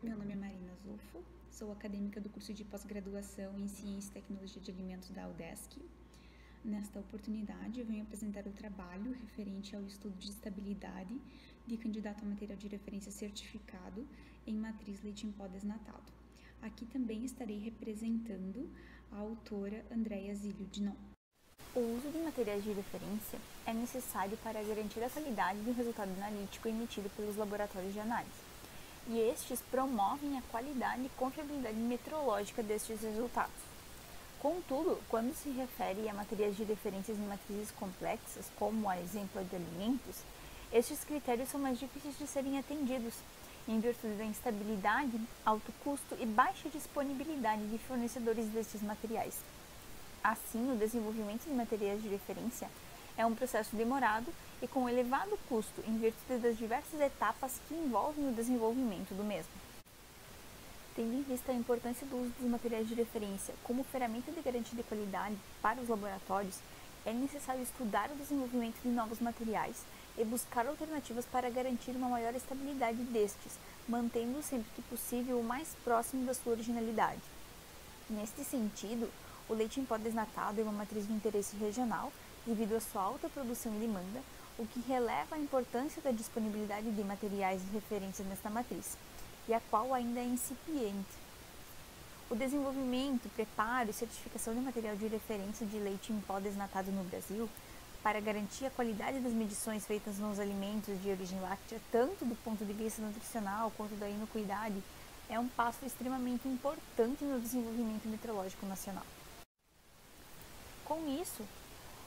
Meu nome é Marina Zolfo, sou acadêmica do curso de pós-graduação em Ciência e Tecnologia de Alimentos da UDESC. Nesta oportunidade, eu venho apresentar o trabalho referente ao estudo de estabilidade de candidato a material de referência certificado em matriz leite em pó desnatado. Aqui também estarei representando a autora Andréia Zílio Dinon. O uso de materiais de referência é necessário para garantir a qualidade do resultado analítico emitido pelos laboratórios de análise, e estes promovem a qualidade e confiabilidade metrológica destes resultados. Contudo, quando se refere a materiais de referência em matrizes complexas, como a exemplo de alimentos, estes critérios são mais difíceis de serem atendidos, em virtude da instabilidade, alto custo e baixa disponibilidade de fornecedores destes materiais. Assim, o desenvolvimento de materiais de referência é um processo demorado e com elevado custo em virtude das diversas etapas que envolvem o desenvolvimento do mesmo. Tendo em vista a importância do uso dos materiais de referência como ferramenta de garantia de qualidade para os laboratórios, é necessário estudar o desenvolvimento de novos materiais e buscar alternativas para garantir uma maior estabilidade destes, mantendo sempre que possível o mais próximo da sua originalidade. Neste sentido, o leite em pó desnatado é uma matriz de interesse regional devido à sua alta produção e demanda, o que releva a importância da disponibilidade de materiais de referência nesta matriz, e a qual ainda é incipiente. O desenvolvimento, preparo e certificação de material de referência de leite em pó desnatado no Brasil, para garantir a qualidade das medições feitas nos alimentos de origem láctea, tanto do ponto de vista nutricional quanto da inocuidade, é um passo extremamente importante no desenvolvimento metrológico nacional. Com isso,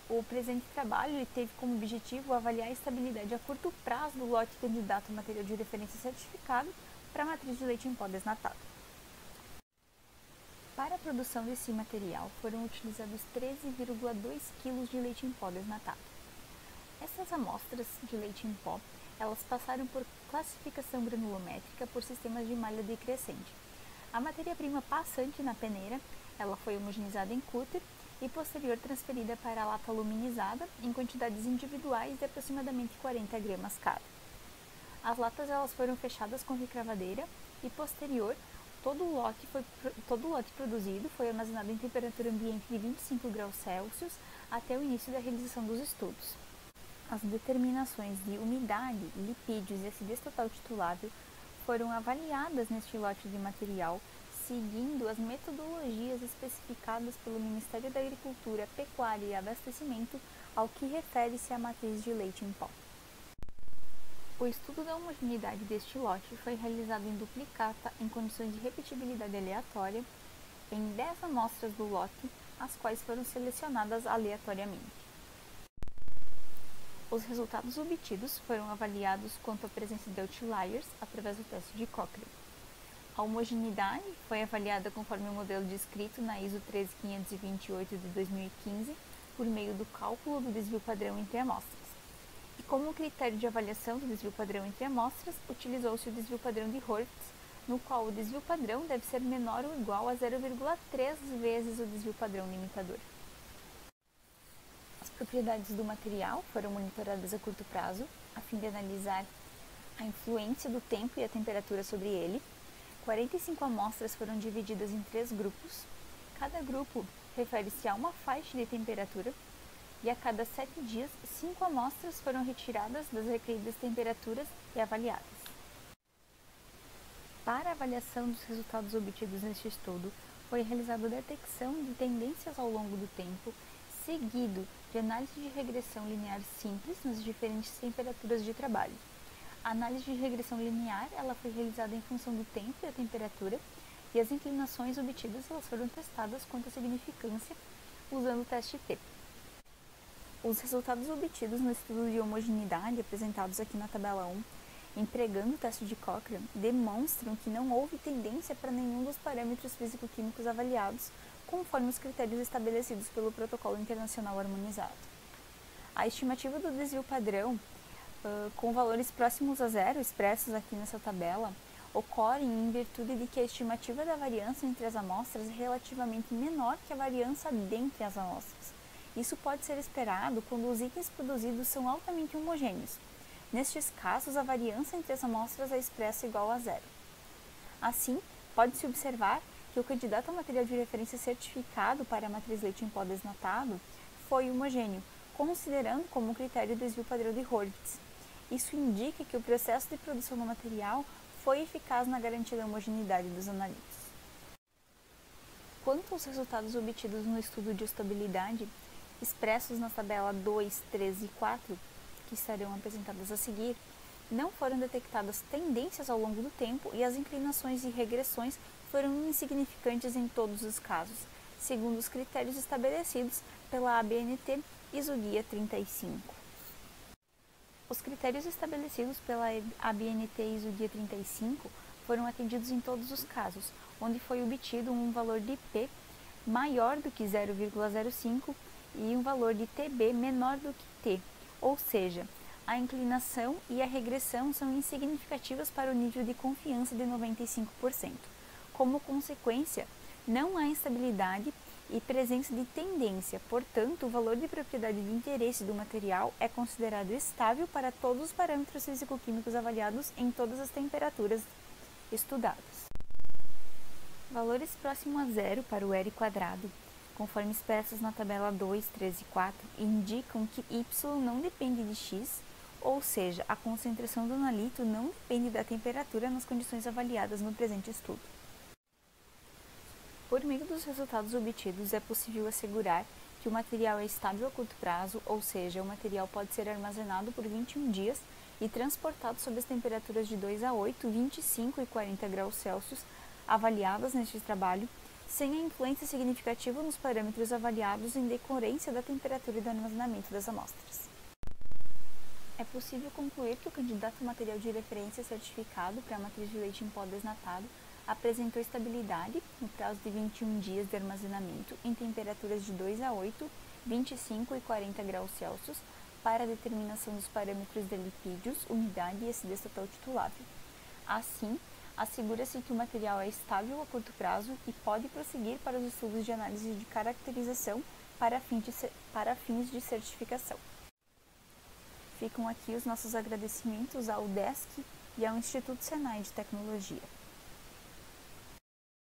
o presente trabalho teve como objetivo avaliar a estabilidade a curto prazo do lote candidato a material de referência certificado para a matriz de leite em pó desnatado. Para a produção desse material, foram utilizados 13,2 kg de leite em pó desnatado. Essas amostras de leite em pó, elas passaram por classificação granulométrica por sistemas de malha decrescente. A matéria-prima passante na peneira, ela foi homogeneizada em cúter e posterior transferida para a lata aluminizada em quantidades individuais de aproximadamente 40 gramas cada. As latas elas foram fechadas com recravadeira e posterior todo o lote produzido foi armazenado em temperatura ambiente de 25 graus Celsius até o início da realização dos estudos. As determinações de umidade, lipídios e acidez total titulável foram avaliadas neste lote de material seguindo as metodologias especificadas pelo Ministério da Agricultura, Pecuária e Abastecimento ao que refere-se à matriz de leite em pó. O estudo da homogeneidade deste lote foi realizado em duplicata em condições de repetibilidade aleatória em 10 amostras do lote, as quais foram selecionadas aleatoriamente. Os resultados obtidos foram avaliados quanto à presença de outliers através do teste de Cochrane. A homogeneidade foi avaliada conforme o modelo descrito na ISO 13528 de 2015 por meio do cálculo do desvio padrão entre amostras. E como critério de avaliação do desvio padrão entre amostras, utilizou-se o desvio padrão de Hurwitz, no qual o desvio padrão deve ser menor ou igual a 0,3 vezes o desvio padrão limitador. As propriedades do material foram monitoradas a curto prazo, a fim de analisar a influência do tempo e a temperatura sobre ele. 45 amostras foram divididas em 3 grupos. Cada grupo refere-se a uma faixa de temperatura e a cada 7 dias, 5 amostras foram retiradas das requeridas temperaturas e avaliadas. Para a avaliação dos resultados obtidos neste estudo, foi realizada a detecção de tendências ao longo do tempo, seguido de análise de regressão linear simples nas diferentes temperaturas de trabalho. A análise de regressão linear ela foi realizada em função do tempo e da temperatura, e as inclinações obtidas elas foram testadas quanto à significância usando o teste T. Os resultados obtidos no estudo de homogeneidade, apresentados aqui na tabela 1, empregando o teste de Cochrane, demonstram que não houve tendência para nenhum dos parâmetros físico-químicos avaliados, conforme os critérios estabelecidos pelo Protocolo Internacional Harmonizado. A estimativa do desvio padrão, com valores próximos a zero, expressos aqui nessa tabela, ocorrem em virtude de que a estimativa da variância entre as amostras é relativamente menor que a variância dentre as amostras. Isso pode ser esperado quando os itens produzidos são altamente homogêneos. Nestes casos, a variância entre as amostras é expressa igual a zero. Assim, pode-se observar que o candidato ao material de referência certificado para a matriz leite em pó desnatado foi homogêneo, considerando como critério o desvio padrão de Hurwitz. Isso indica que o processo de produção do material foi eficaz na garantia da homogeneidade dos analitos. Quanto aos resultados obtidos no estudo de estabilidade, expressos nas tabelas 2, 3 e 4, que estarão apresentadas a seguir, não foram detectadas tendências ao longo do tempo e as inclinações e regressões foram insignificantes em todos os casos, segundo os critérios estabelecidos pela ABNT ISO Guia 35. Os critérios estabelecidos pela ABNT ISO Guia 35 foram atendidos em todos os casos, onde foi obtido um valor de P maior do que 0,05 e um valor de TB menor do que T, ou seja, a inclinação e a regressão são insignificativas para o nível de confiança de 95%. Como consequência, não há instabilidade e presença de tendência, portanto, o valor de propriedade de interesse do material é considerado estável para todos os parâmetros físico-químicos avaliados em todas as temperaturas estudadas. Valores próximos a zero para o R quadrado, conforme expressos na tabela 2, 3 e 4, indicam que Y não depende de X, ou seja, a concentração do analito não depende da temperatura nas condições avaliadas no presente estudo. Por meio dos resultados obtidos, é possível assegurar que o material é estável a curto prazo, ou seja, o material pode ser armazenado por 21 dias e transportado sob as temperaturas de 2 a 8, 25 e 40 graus Celsius avaliadas neste trabalho, sem a influência significativa nos parâmetros avaliados em decorrência da temperatura e do armazenamento das amostras. É possível concluir que o candidato ao material de referência certificado para a matriz de leite em pó desnatado apresentou estabilidade no prazo de 21 dias de armazenamento em temperaturas de 2 a 8, 25 e 40 graus Celsius para a determinação dos parâmetros de lipídios, umidade e acidez total titulável. Assim, assegura-se que o material é estável a curto prazo e pode prosseguir para os estudos de análise de caracterização para fins de certificação. Ficam aqui os nossos agradecimentos ao UDESC e ao Instituto Senai de Tecnologia.